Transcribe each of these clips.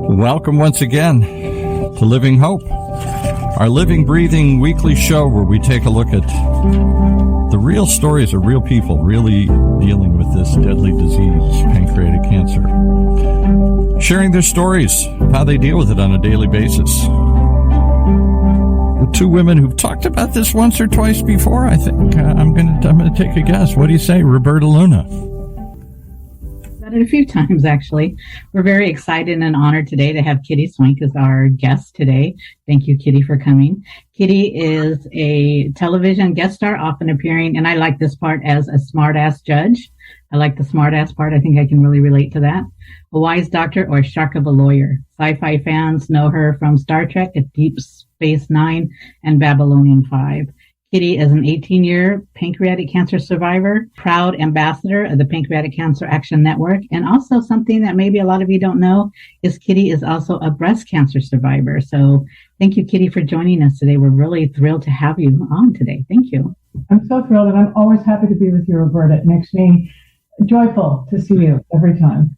Welcome once again to Living Hope, our living, breathing weekly show where we take a look at the real stories of real people really dealing with this deadly disease, pancreatic cancer, sharing their stories of how they deal with it on a daily basis. With two women who've talked about this once or twice before, I think. I'm gonna take a guess. What do you say, Roberta Luna? It a few times, actually. We're very excited and honored today to have Kitty Swink as our guest today. Thank you, Kitty, for coming. Kitty is a television guest star, often appearing, and I like this part, as a smart-ass judge. I like the smart-ass part. I think I can really relate to that. A wise doctor or shark of a lawyer. Sci-fi fans know her from Star Trek, Deep Space Nine, and Babylonian 5. Kitty is an 18-year pancreatic cancer survivor, proud ambassador of the Pancreatic Cancer Action Network, and also something that maybe a lot of you don't know is Kitty is also a breast cancer survivor. So thank you, Kitty, for joining us today. We're really thrilled to have you on today. Thank you. I'm so thrilled, and I'm always happy to be with you, Roberta. It makes me joyful to see you every time.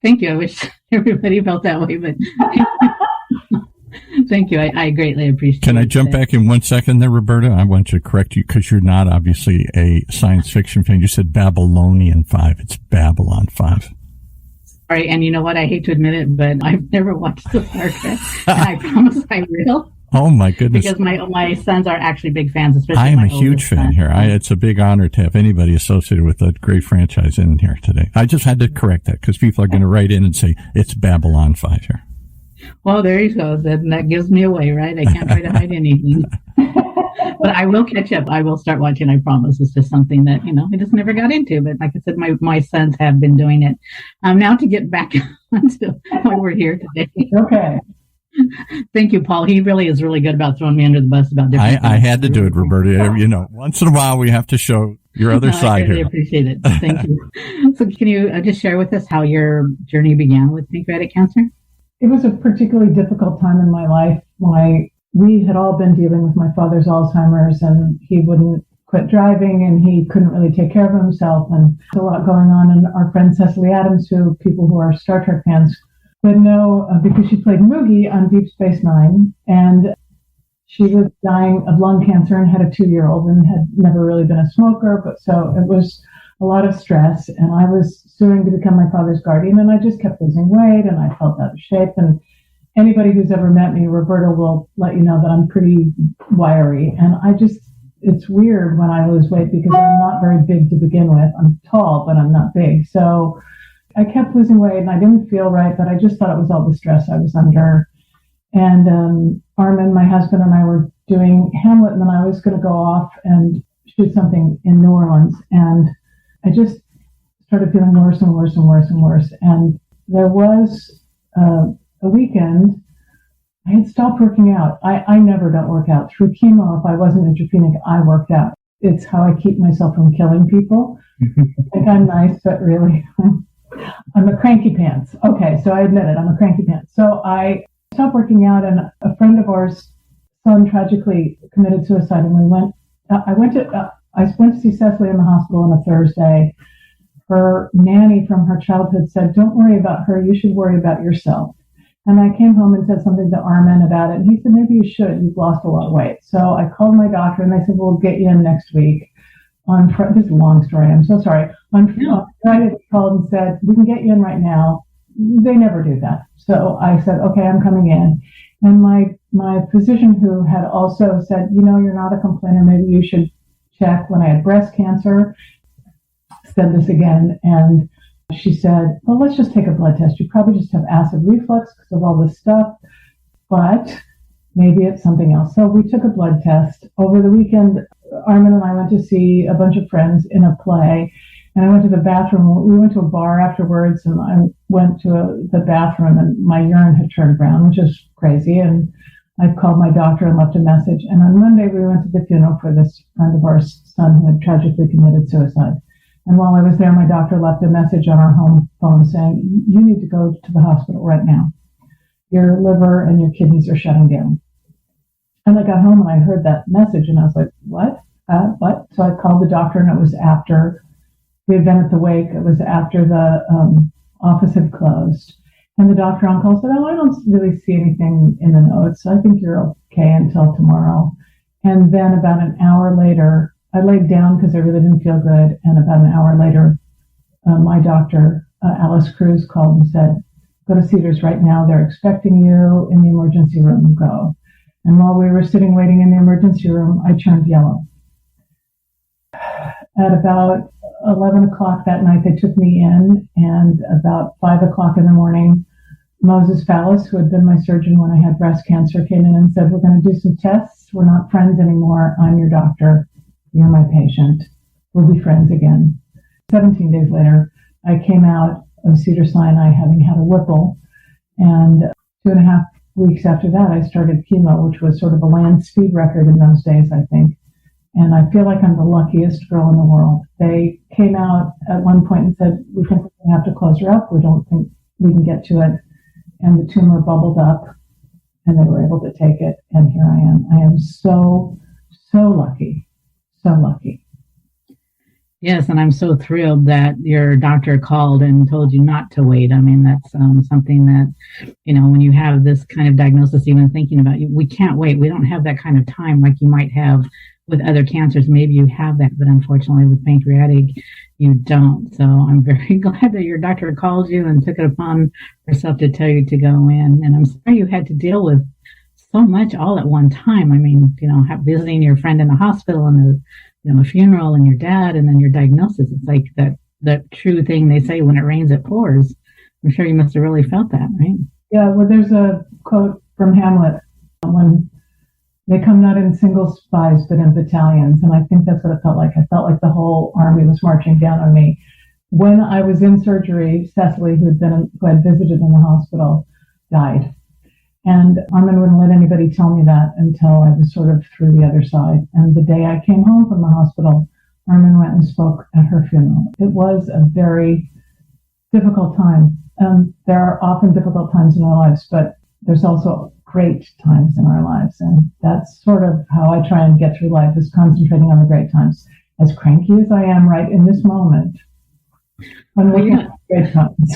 Thank you. I wish everybody felt that way, but... Thank you. I greatly appreciate it. Can I jump back in 1 second there, Roberta? I want to correct you because you're not obviously a science fiction fan. You said Babylonian 5. It's Babylon 5. Sorry, and you know what? I hate to admit it, but I've never watched the Star Trek, and I promise I will. Oh, my goodness. Because my sons are actually big fans, especially I am a huge fan here. It's a big honor to have anybody associated with a great franchise in here today. I just had to correct that because people are going to write in and say it's Babylon 5 here. Well, there you go. That gives me away, right? I can't try to hide anything. But I will catch up. I will start watching, I promise. It's just something that, I just never got into. But like I said, my sons have been doing it. Now to get back onto why we're here today. Okay. Thank you, Paul. He really is really good about throwing me under the bus about different things. I had to do it, Roberta. Once in a while we have to show your other side here. I really appreciate it. Thank you. So can you just share with us how your journey began with pancreatic cancer? It was a particularly difficult time in my life. We had all been dealing with my father's Alzheimer's, and he wouldn't quit driving, and he couldn't really take care of himself, and there's a lot going on. And our friend Cecily Adams, who people who are Star Trek fans would know because she played Moogie on Deep Space Nine, and she was dying of lung cancer and had a 2-year-old and had never really been a smoker, but so it was a lot of stress, and I was soon to become my father's guardian, and I just kept losing weight, and I felt out of shape. And anybody who's ever met me, Roberta, will let you know that I'm pretty wiry, and it's weird when I lose weight because I'm not very big to begin with. I'm tall, but I'm not big. So I kept losing weight, and I didn't feel right, but I just thought it was all the stress I was under. And Armin, my husband, and I were doing Hamlet, and then I was going to go off and shoot something in New Orleans, and I just started feeling worse and worse and worse and worse. And there was a weekend, I had stopped working out. I never don't work out. Through chemo, if I wasn't neutropenic, I worked out. It's how I keep myself from killing people. I think I'm nice, but really, I'm a cranky pants. Okay, so I admit it, I'm a cranky pants. So I stopped working out, and a friend of ours' son tragically committed suicide, and I went to see Cecily in the hospital on a Thursday. Her nanny from her childhood said, "Don't worry about her, you should worry about yourself." And I came home and said something to Armin about it, and he said, "Maybe you should, you've lost a lot of weight." So I called my doctor, and they said, "We'll get you in next week." This is a long story, I'm so sorry. On Friday, they called and said, "We can get you in right now." They never do that. So I said, "Okay, I'm coming in." And my physician, who had also said, "You're not a complainer, maybe you should check," when I had breast cancer, said this again, and she said, "Well, let's just take a blood test. You probably just have acid reflux because of all this stuff, but maybe it's something else." So we took a blood test. Over the weekend, Armin and I went to see a bunch of friends in a play, and I went to the bathroom. We went to a bar afterwards, and I went to the bathroom, and my urine had turned brown, which is crazy, and I called my doctor and left a message. And on Monday, we went to the funeral for this friend of ours' son who had tragically committed suicide. And while I was there, my doctor left a message on our home phone saying, "You need to go to the hospital right now. Your liver and your kidneys are shutting down." And I got home and I heard that message, and I was like, what? So I called the doctor, and it was after we had been at the wake. It was after the office had closed. And the doctor on call said, I don't really see anything in the notes. I think you're okay until tomorrow. And then about an hour later, I laid down because I really didn't feel good. And about an hour later, my doctor, Alice Cruz, called and said, go to Cedars right now. They're expecting you in the emergency room. Go. And while we were sitting waiting in the emergency room, I turned yellow. At about 11 o'clock that night, they took me in, and about 5 o'clock in the morning, Moses Fallis, who had been my surgeon when I had breast cancer, came in and said, we're going to do some tests. We're not friends anymore. I'm your doctor. You're my patient. We'll be friends again. 17 days later, I came out of Cedars-Sinai having had a Whipple, and 2.5 weeks after that, I started chemo, which was sort of a land speed record in those days, I think. And I feel like I'm the luckiest girl in the world. They came out at one point and said, we think we're going to have to close her up. We don't think we can get to it. And the tumor bubbled up, and they were able to take it. And here I am. I am so, so lucky. So lucky. Yes, and I'm so thrilled that your doctor called and told you not to wait. I mean, that's something that, when you have this kind of diagnosis, even thinking about we can't wait. We don't have that kind of time like you might have with other cancers. Maybe you have that, but unfortunately with pancreatic, you don't. So I'm very glad that your doctor called you and took it upon herself to tell you to go in. And I'm sorry you had to deal with so much all at one time. I mean, visiting your friend in the hospital and a funeral and your dad and then your diagnosis. It's like that true thing they say, when it rains, it pours. I'm sure you must have really felt that, right? Yeah, well, there's a quote from Hamlet, when they come not in single spies, but in battalions. And I think that's what it felt like. I felt like the whole army was marching down on me. When I was in surgery, Cecily, who had visited in the hospital, died. And Armin wouldn't let anybody tell me that until I was sort of through the other side. And the day I came home from the hospital, Armin went and spoke at her funeral. It was a very difficult time. There are often difficult times in our lives, but there's also great times in our lives. And that's sort of how I try and get through life, is concentrating on the great times. As cranky as I am right in this moment, I'm looking at great times.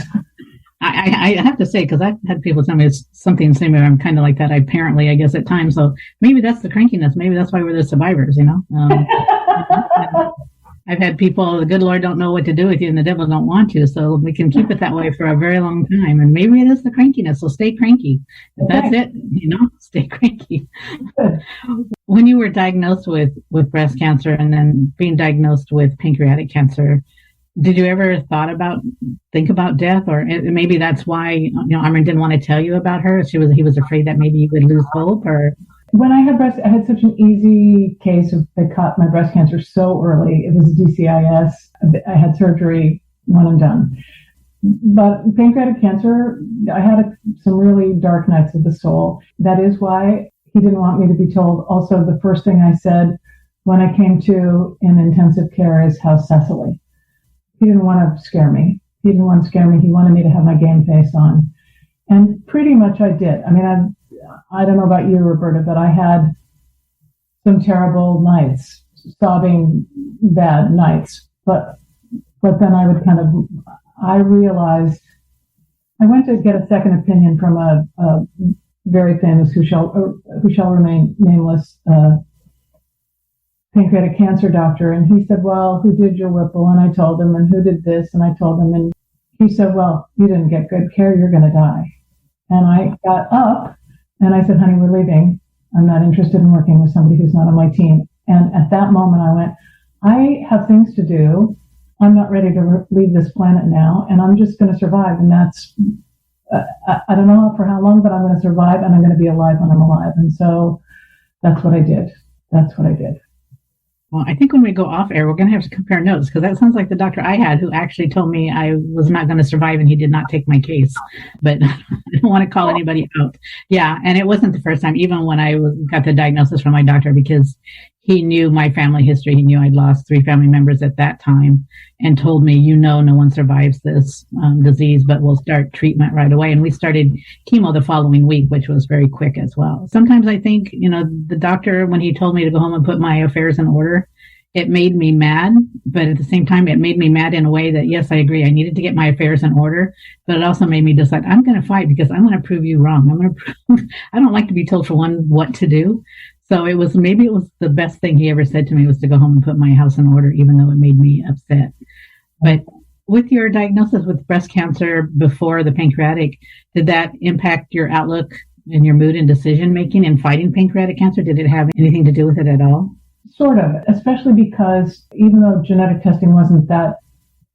I have to say, because I've had people tell me it's something the same way. I'm kind of like that, apparently, I guess, at times. So maybe that's the crankiness. Maybe that's why we're the survivors, I've had people, the good Lord don't know what to do with you and the devil don't want you. So we can keep it that way for a very long time. And maybe it is the crankiness. So stay cranky. If that's it, stay cranky. When you were diagnosed with breast cancer and then being diagnosed with pancreatic cancer, did you ever think about death? Or maybe that's why, Armin didn't want to tell you about her. He was afraid that maybe you would lose hope, or... When I had such an easy case of, they caught my breast cancer so early. It was DCIS. I had surgery, one and done. But pancreatic cancer, I had some really dark nights of the soul. That is why he didn't want me to be told. Also, the first thing I said when I came to in intensive care is, how's Cecily? He didn't want to scare me. He didn't want to scare me. He wanted me to have my game face on. And pretty much I did. I mean, I don't know about you, Roberta, but I had some terrible nights, sobbing bad nights. But then I would I realized, I went to get a second opinion from a very famous, who shall remain nameless, pancreatic cancer doctor. And he said, well, who did your Whipple? And I told him, and who did this? And I told him, and he said, well, you didn't get good care. You're going to die. And I got up and I said, honey, we're leaving. I'm not interested in working with somebody who's not on my team. And at that moment I went, I have things to do. I'm not ready to leave this planet now, and I'm just going to survive. And that's, I don't know for how long, but I'm going to survive, and I'm going to be alive when I'm alive. And so that's what I did. Well, I think when we go off air, we're going to have to compare notes, because that sounds like the doctor I had, who actually told me I was not going to survive and he did not take my case. But I don't want to call anybody out. Yeah, and it wasn't the first time, even when I got the diagnosis from my doctor, because he knew my family history. He knew I'd lost 3 family members at that time and told me, no one survives this disease, but we'll start treatment right away. And we started chemo the following week, which was very quick as well. Sometimes I think, the doctor, when he told me to go home and put my affairs in order, it made me mad, but at the same time, it made me mad in a way that, yes, I agree. I needed to get my affairs in order, but it also made me decide I'm going to fight because I'm going to prove you wrong. I'm going to prove, I don't like to be told for one what to do. So it was the best thing he ever said to me was to go home and put my house in order, even though it made me upset. But with your diagnosis with breast cancer before the pancreatic, did that impact your outlook and your mood and decision making in fighting pancreatic cancer? Did it have anything to do with it at all? Sort of, especially because even though genetic testing wasn't that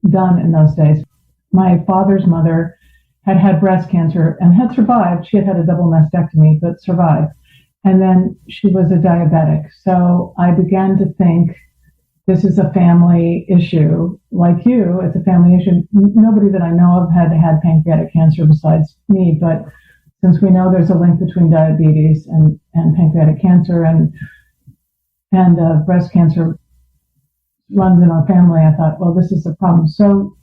done in those days, my father's mother had had breast cancer and had survived. She had had a double mastectomy, but survived. And then she was a diabetic. So I began to think this is a family issue. Like you, it's a family issue. Nobody that I know of had had pancreatic cancer besides me, but since we know there's a link between diabetes and pancreatic cancer and breast cancer runs in our family, I thought, well, this is a problem. So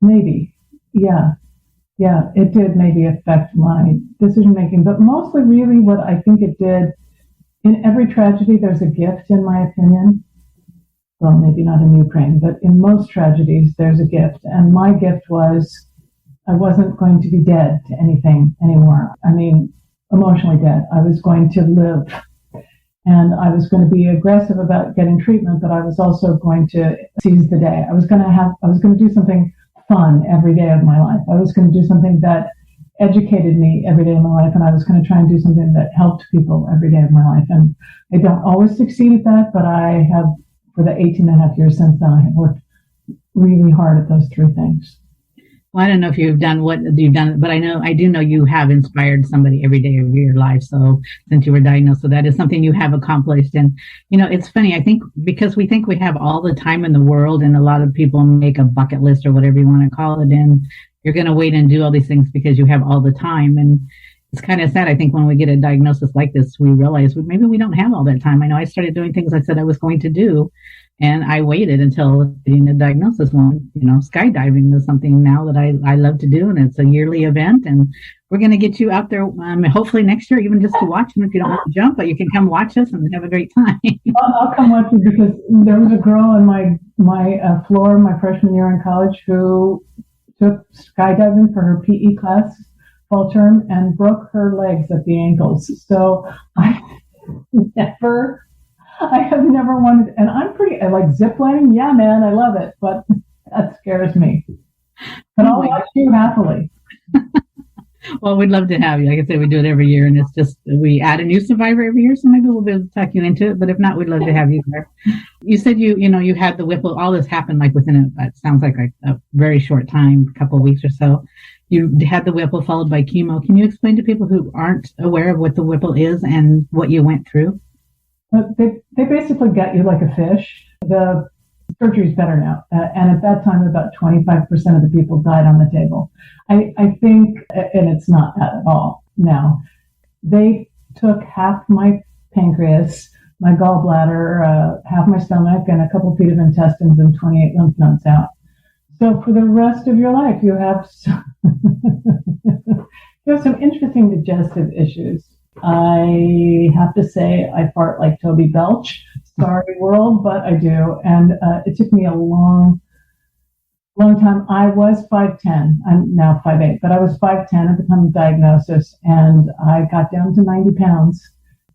maybe, yeah, it did maybe affect my decision making, but mostly really what I think it did, in every tragedy, there's a gift, in my opinion. Well, maybe not in Ukraine, but in most tragedies, there's a gift. And my gift was I wasn't going to be dead to anything anymore. I mean, emotionally dead. I was going to live. And I was going to be aggressive about getting treatment, but I was also going to seize the day. I was going to do something fun every day of my life. I was going to do something that educated me every day of my life, and I was going to try and do something that helped people every day of my life. And I don't always succeed at that, but I have, for the 18 and a half years since then, I have worked really hard at those three things. Well, I don't know if you've done what you've done, but I do know you have inspired somebody every day of your life. So since you were diagnosed, so that is something you have accomplished. And, it's funny, I think, because we think we have all the time in the world, and a lot of people make a bucket list or whatever you want to call it, and you're going to wait and do all these things because you have all the time. And it's kind of sad. I think when we get a diagnosis like this, we realize maybe we don't have all that time. I know I started doing things I said I was going to do, and I waited until getting the diagnosis. One, skydiving is something now that I love to do, and it's a yearly event. And we're going to get you out there, hopefully next year, even just to watch them if you don't want to jump, but you can come watch us and have a great time. I'll come watch you, because there was a girl on my floor my freshman year in college who took skydiving for her PE class fall term and broke her legs at the ankles. So I have never wanted, and I like zip lining. Yeah, man, I love it, but that scares me. But I'll watch you happily. Well, we'd love to have you. Like I said, we do it every year, and it's just, we add a new survivor every year, so maybe we'll be able to talk you into it, but if not, we'd love to have you there. You said you had the Whipple, all this happened like within it sounds like a very short time, a couple of weeks or so. You had the Whipple followed by chemo. Can you explain to people who aren't aware of what the Whipple is and what you went through? They basically get you like a fish. The surgery's better now. And at that time, about 25% of the people died on the table. I think, and it's not that at all now, they took half my pancreas, my gallbladder, half my stomach, and a couple feet of intestines and 28 lymph nodes out. So for the rest of your life, you have some interesting digestive issues. I have to say I fart like Toby Belch. Sorry, world, but I do. And it took me a long time. I was 5'10". I'm now 5'8", but I was 5'10" at the time of diagnosis, and I got down to 90 pounds.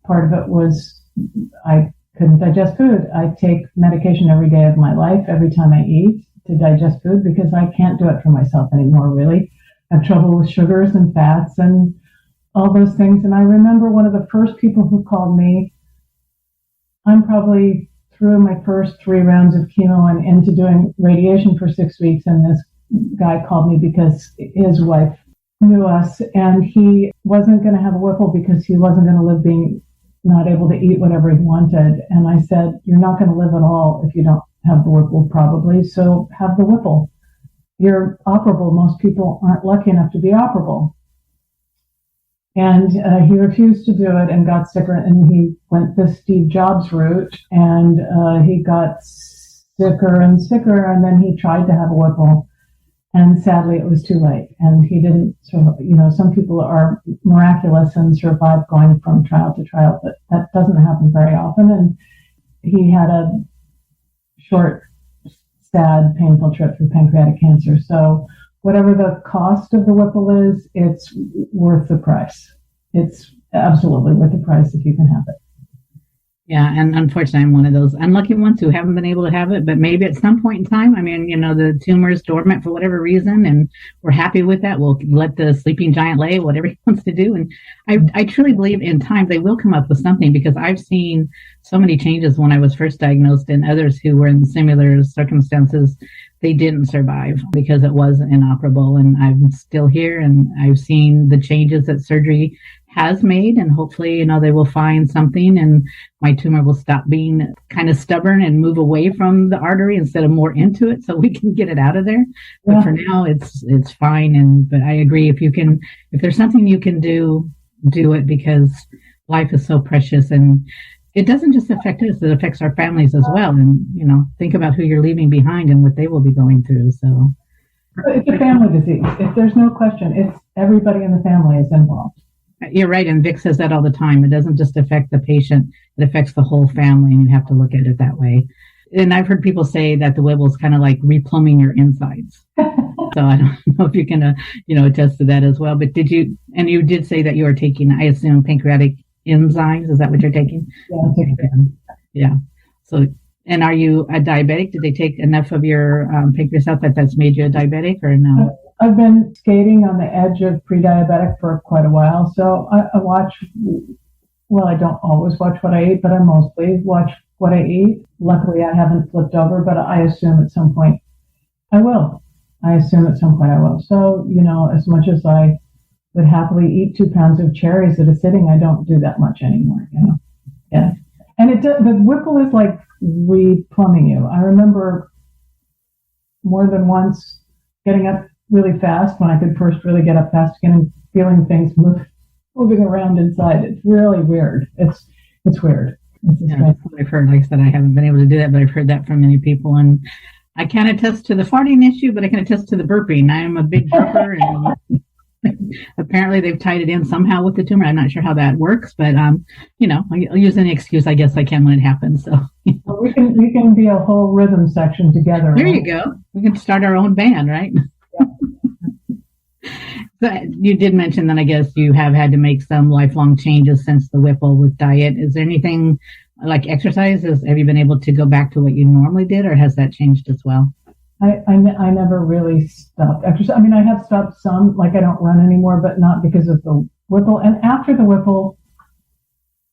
Part of it was I couldn't digest food. I take medication every day of my life, every time I eat, to digest food, because I can't do it for myself anymore, really. I have trouble with sugars and fats and all those things. And I remember one of the first people who called me, I'm probably through my first 3 rounds of chemo and into doing radiation for 6 weeks, and this guy called me because his wife knew us, and he wasn't going to have a Whipple because he wasn't going to live being not able to eat whatever he wanted. And I said, you're not going to live at all if you don't have the Whipple, probably, so have the Whipple. You're operable. Most people aren't lucky enough to be operable. And he refused to do it and got sicker, and he went the Steve Jobs route, and he got sicker and sicker, and then he tried to have a Whipple, and sadly it was too late, and he didn't. So, some people are miraculous and survive going from trial to trial, but that doesn't happen very often. And he had a short, sad, painful trip through pancreatic cancer. So whatever the cost of the Whipple is, it's worth the price. It's absolutely worth the price if you can have it. Yeah, and unfortunately, I'm one of those unlucky ones who haven't been able to have it, but maybe at some point in time, I mean, the tumor is dormant for whatever reason, and we're happy with that. We'll let the sleeping giant lay, whatever he wants to do. And I truly believe in time they will come up with something, because I've seen so many changes when I was first diagnosed, and others who were in similar circumstances, they didn't survive because it was inoperable. And I'm still here, and I've seen the changes that surgery has made, and hopefully, they will find something, and my tumor will stop being kind of stubborn and move away from the artery instead of more into it, so we can get it out of there. But for now, it's fine. But I agree, if there's something you can do it, because life is so precious, and it doesn't just affect us; it affects our families as well. And think about who you're leaving behind and what they will be going through. So it's a family disease. If there's no question, it's everybody in the family is involved. You're right, and Vic says that all the time. It doesn't just affect the patient, it affects the whole family, and you have to look at it that way. And I've heard people say that the Whipple is kind of like replumbing your insides. So I don't know if you can, attest to that as well. But you did say that you are taking, I assume, pancreatic enzymes. Is that what you're taking? Yeah, I'm taking them. Yeah. So, and are you a diabetic? Did they take enough of your pancreas out that's made you a diabetic, or no? I've been skating on the edge of pre-diabetic for quite a while, so I watch, well, I don't always watch what I eat, but I mostly watch what I eat. Luckily, I haven't flipped over, but I assume at some point I will. So, as much as I would happily eat 2 pounds of cherries at a sitting, I don't do that much anymore, Yeah. And the Whipple is like replumbing you. I remember more than once getting up really fast when I could first really get up fast again and feeling things moving around inside. It's really weird. It's weird. That's what I've heard. Like I said, I haven't been able to do that, but I've heard that from many people. And I can't attest to the farting issue, but I can attest to the burping. I am a big burper, and apparently they've tied it in somehow with the tumor. I'm not sure how that works, but I'll use any excuse I guess I can when it happens. So well, we can be a whole rhythm section together. There you go. We can start our own band, right? So you did mention that I guess you have had to make some lifelong changes since the Whipple with diet. Is there anything like exercise? Have you been able to go back to what you normally did, or has that changed as well? I never really stopped exercise. I mean, I have stopped some, like I don't run anymore, but not because of the Whipple. And after the Whipple,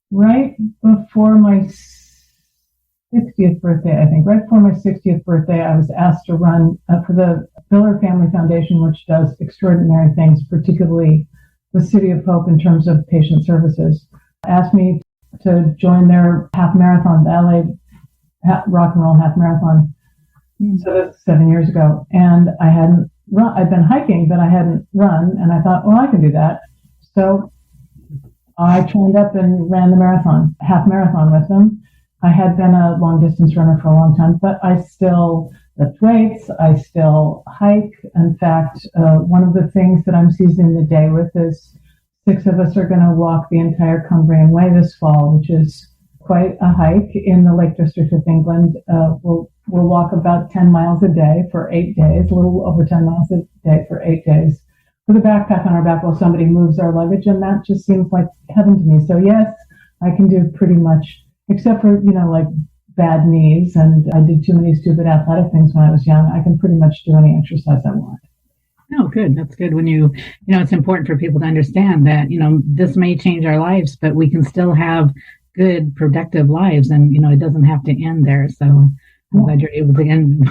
right before my 60th birthday, I think, right before my 60th birthday, I was asked to run for the Miller Family Foundation, which does extraordinary things, particularly with City of Hope in terms of patient services. Asked me to join their half marathon, the LA rock and roll half marathon. So that's 7 years ago. And I hadn't run. I'd been hiking, but I hadn't run. And I thought, well, I can do that. So I trained up and ran the half marathon with them. I had been a long distance runner for a long time, but I still lift weights. I still hike. In fact, one of the things that I'm seizing the day with is 6 of us are going to walk the entire Cumbrian Way this fall, which is quite a hike in the Lake District of England. We'll walk about 10 miles a day for 8 days, a little over 10 miles a day for 8 days, with a backpack on our back while somebody moves our luggage, and that just seems like heaven to me. So yes, I can do pretty much, except for, like bad knees, and I did too many stupid athletic things when I was young. I can pretty much do any exercise I want. Oh, good. That's good. When it's important for people to understand that, this may change our lives, but we can still have good, productive lives, and, it doesn't have to end there. So I'm glad you're able to end.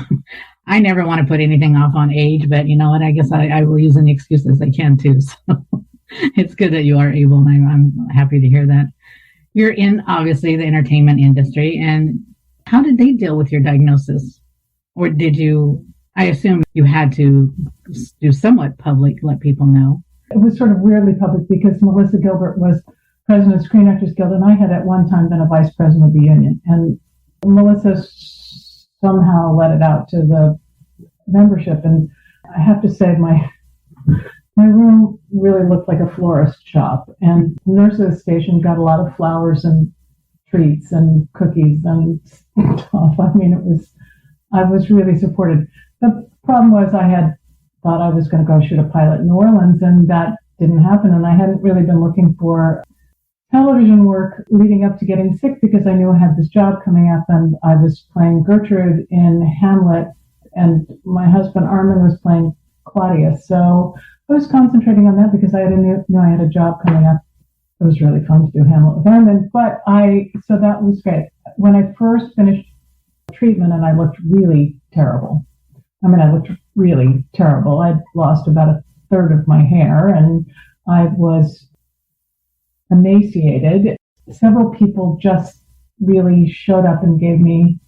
I never want to put anything off on age, but you know what? I guess I will use any excuses I can too. So it's good that you are able, and I'm happy to hear that. You're in, obviously, the entertainment industry, and how did they deal with your diagnosis? Or did you, I assume you had to do somewhat public, let people know? It was sort of weirdly public because Melissa Gilbert was president of Screen Actors Guild, and I had at one time been a vice president of the union. And Melissa somehow let it out to the membership. And I have to say, my room really looked like a florist shop. And the nurse at the station got a lot of flowers and treats and cookies and stuff. I mean, I was really supported. The problem was I had thought I was going to go shoot a pilot in New Orleans, and that didn't happen. And I hadn't really been looking for television work leading up to getting sick because I knew I had this job coming up, and I was playing Gertrude in Hamlet, and my husband Armin was playing Claudius. So I was concentrating on that because I knew I had a job coming up. It was really fun to do Hamlet with Armin, so that was great. When I first finished treatment, and I looked really terrible. I mean, I looked really terrible. I'd lost about a third of my hair, and I was emaciated. Several people just really showed up and gave me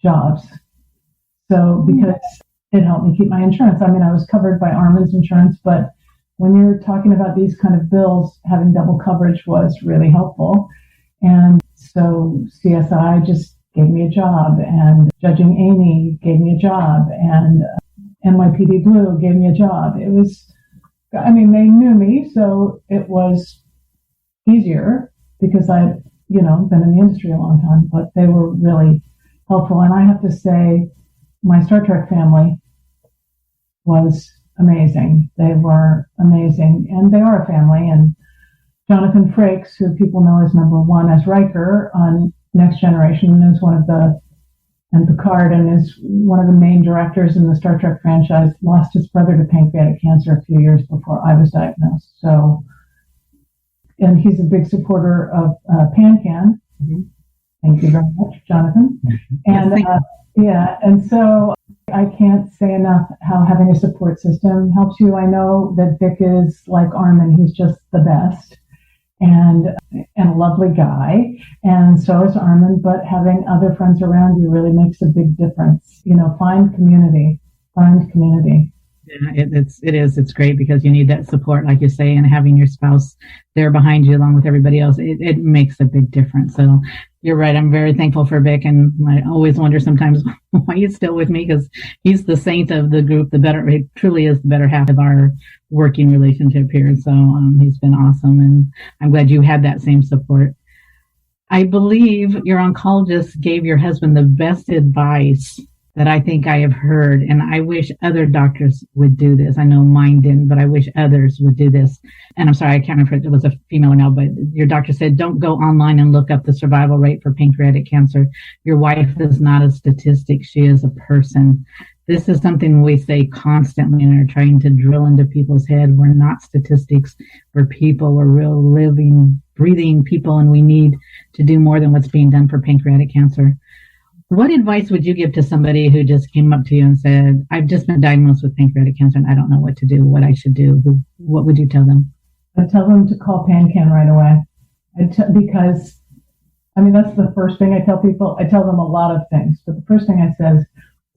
jobs. So because it helped me keep my insurance. I mean, I was covered by Armin's insurance, but when you're talking about these kind of bills, having double coverage was really helpful. And so CSI just gave me a job, and Judging Amy gave me a job, and NYPD Blue gave me a job. It was, I mean, they knew me, so it was easier because I've, been in the industry a long time, but they were really helpful. And I have to say, my Star Trek family was amazing. They were amazing, and they are a family. And Jonathan Frakes, who people know as number one as Riker on Next Generation, is and Picard, and is one of the main directors in the Star Trek franchise, lost his brother to pancreatic cancer a few years before I was diagnosed. So, and he's a big supporter of PanCAN. Mm-hmm. Thank you very much, Jonathan. And and so I can't say enough how having a support system helps you. I know that Vic is like Armin; he's just the best. And a lovely guy, and so is Armin, but having other friends around you really makes a big difference. Find community. Yeah, it's great because you need that support, like you say, and having your spouse there behind you along with everybody else, it makes a big difference. So you're right. I'm very thankful for Vic, and I always wonder sometimes why he's still with me, because he's the saint of the group. He truly is the better half of our working relationship here. So he's been awesome, and I'm glad you had that same support. I believe your oncologist gave your husband the best advice that I think I have heard, and I wish other doctors would do this. I know mine didn't, but I wish others would do this. And I'm sorry, I can't remember if it was a female or no, but your doctor said, don't go online and look up the survival rate for pancreatic cancer. Your wife is not a statistic. She is a person. This is something we say constantly and are trying to drill into people's head. We're not statistics. We're people. We're real living, breathing people, and we need to do more than what's being done for pancreatic cancer. What advice would you give to somebody who just came up to you and said, I've just been diagnosed with pancreatic cancer and I don't know what to do, what I should do? What would you tell them? I'd tell them to call PanCAN right away. Because, that's the first thing I tell people. I tell them a lot of things, but the first thing I say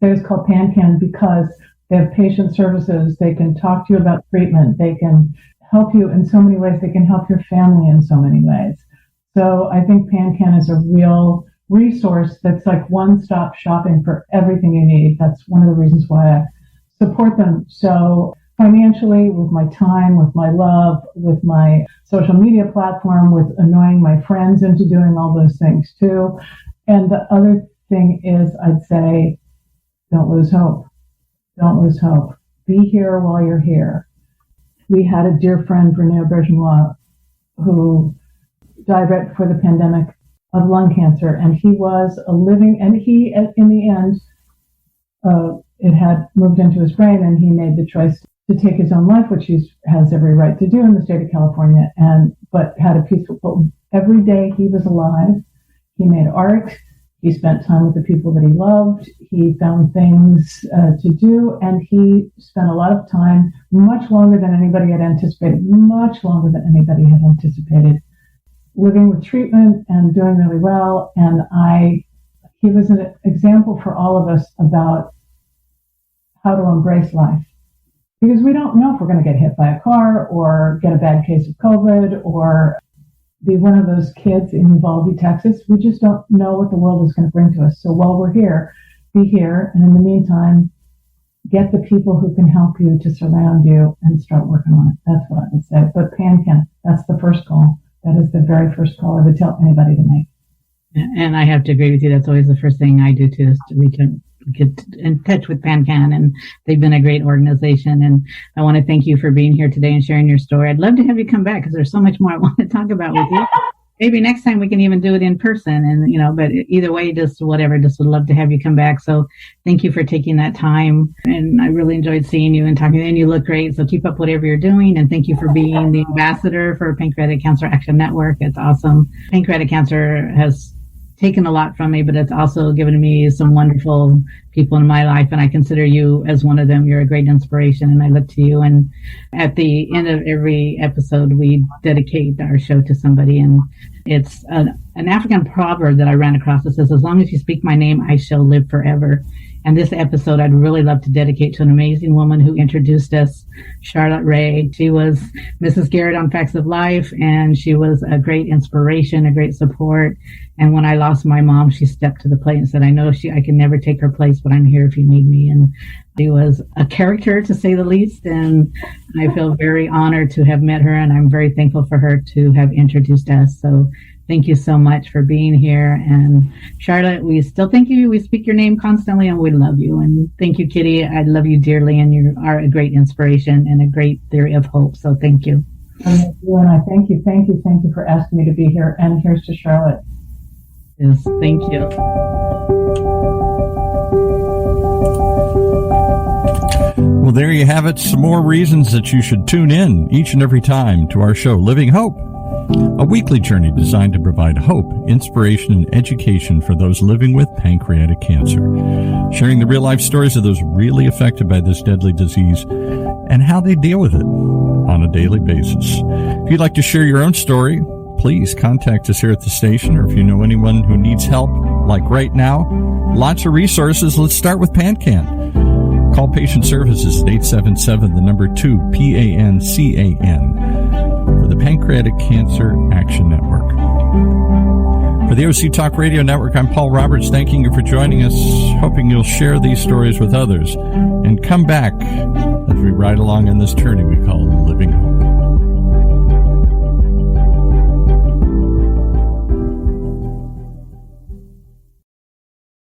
is call PanCAN because they have patient services. They can talk to you about treatment. They can help you in so many ways. They can help your family in so many ways. So I think PanCAN is a real resource that's like one-stop shopping for everything you need. That's one of the reasons why I support them. So financially, with my time, with my love, with my social media platform, with annoying my friends into doing all those things too. And the other thing is, I'd say, don't lose hope. Don't lose hope. Be here while you're here. We had a dear friend, Renee Bergenois, who died right before the pandemic of lung cancer, and he was a living, and he, in the end, it had moved into his brain, and he made the choice to take his own life, which he has every right to do in the state of California, but had a peaceful, but every day he was alive, he made art, he spent time with the people that he loved, he found things to do, and he spent a lot of time, much longer than anybody had anticipated, living with treatment and doing really well. And he was an example for all of us about how to embrace life. Because we don't know if we're going to get hit by a car or get a bad case of COVID or be one of those kids in Uvalde, Texas. We just don't know what the world is going to bring to us. So while we're here, be here. And in the meantime, get the people who can help you to surround you and start working on it. That's what I would say. But PanCAN, that's the first call. That is the very first call I would tell anybody to make. And I have to agree with you. That's always the first thing I do too, is to get in touch with PanCAN, and they've been a great organization. And I want to thank you for being here today and sharing your story. I'd love to have you come back because there's so much more I want to talk about with you. Maybe next time we can even do it in person, and but either way, just whatever, just would love to have you come back. So thank you for taking that time, and I really enjoyed seeing you and talking to you, and you look great. So keep up whatever you're doing, and thank you for being the ambassador for Pancreatic Cancer Action Network. It's awesome. Pancreatic cancer has taken a lot from me, but it's also given me some wonderful people in my life, and I consider you as one of them. You're a great inspiration, and I look to you. And at the end of every episode, we dedicate our show to somebody, and it's an African proverb that I ran across that says, "As long as you speak my name, I shall live forever." And this episode, I'd really love to dedicate to an amazing woman who introduced us, Charlotte Rae. She was Mrs. Garrett on Facts of Life, and she was a great inspiration, a great support. And when I lost my mom, she stepped to the plate and said, I know I can never take her place, but I'm here if you need me. And she was a character, to say the least. And I feel very honored to have met her, and I'm very thankful for her to have introduced us. So thank you so much for being here. And Charlotte, we still thank you. We speak your name constantly, and we love you. And thank you, Kitty. I love you dearly, and you are a great inspiration and a great theory of hope. So thank you. And I thank you for asking me to be here. And here's to Charlotte. Yes, thank you. Well, there you have it. Some more reasons that you should tune in each and every time to our show, Living Hope, a weekly journey designed to provide hope, inspiration, and education for those living with pancreatic cancer, sharing the real-life stories of those really affected by this deadly disease and how they deal with it on a daily basis. If you'd like to share your own story, please contact us here at the station, or if you know anyone who needs help, like right now, lots of resources. Let's start with PanCAN. Call patient services at 877-2 PANCAN for the Pancreatic Cancer Action Network. For the OC Talk Radio Network, I'm Paul Roberts, thanking you for joining us, hoping you'll share these stories with others and come back as we ride along on this journey we call Living Hope.